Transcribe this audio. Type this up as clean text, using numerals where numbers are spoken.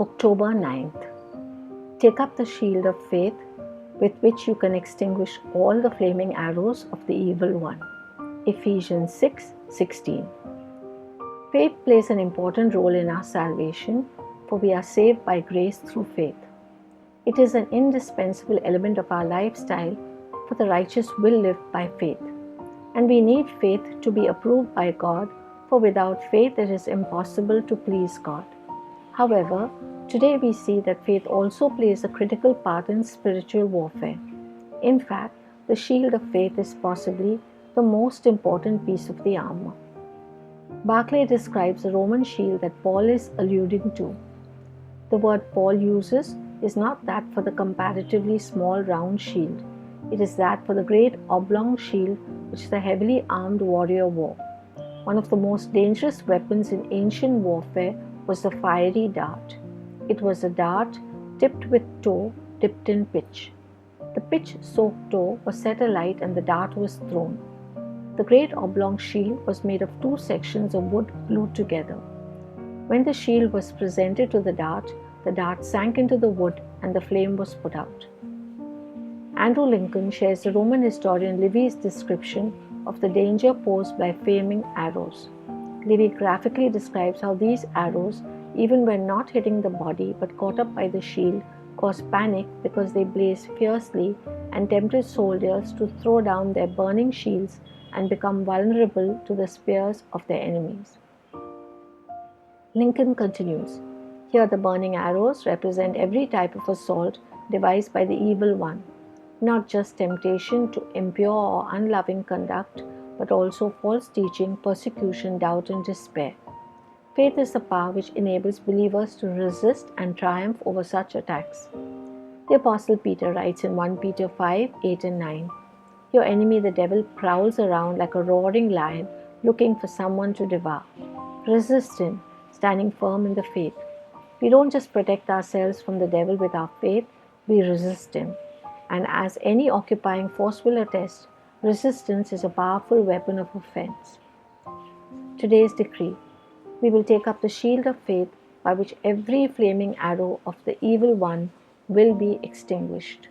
October 9th. Take up the shield of faith with which you can extinguish all the flaming arrows of the evil one. Ephesians 6:16. Faith plays an important role in our salvation, for we are saved by grace through faith. It is an indispensable element of our lifestyle, for the righteous will live by faith. And we need faith to be approved by God, for without faith it is impossible to please God. However, today we see that faith also plays a critical part in spiritual warfare. In fact, the shield of faith is possibly the most important piece of the armor. Barclay describes the Roman shield that Paul is alluding to. The word Paul uses is not that for the comparatively small round shield. It is that for the great oblong shield which the heavily armed warrior wore. One of the most dangerous weapons in ancient warfare was the fiery dart. It was a dart tipped with tow dipped in pitch. The pitch-soaked tow was set alight and the dart was thrown. The great oblong shield was made of two sections of wood glued together. When the shield was presented to the dart sank into the wood and the flame was put out. Andrew Lincoln shares the Roman historian Livy's description of the danger posed by flaming arrows. Livy graphically describes how these arrows, even when not hitting the body but caught up by the shield, cause panic because they blaze fiercely and tempted soldiers to throw down their burning shields and become vulnerable to the spears of their enemies. Lincoln continues, "Here the burning arrows represent every type of assault devised by the evil one, not just temptation to impure or unloving conduct, but also false teaching, persecution, doubt, and despair. Faith is the power which enables believers to resist and triumph over such attacks." The Apostle Peter writes in 1 Peter 5:8 and 9, "Your enemy the devil prowls around like a roaring lion looking for someone to devour. Resist him, standing firm in the faith." We don't just protect ourselves from the devil with our faith, we resist him. And as any occupying force will attest, resistance is a powerful weapon of offense. Today's decree: we will take up the shield of faith by which every flaming arrow of the evil one will be extinguished.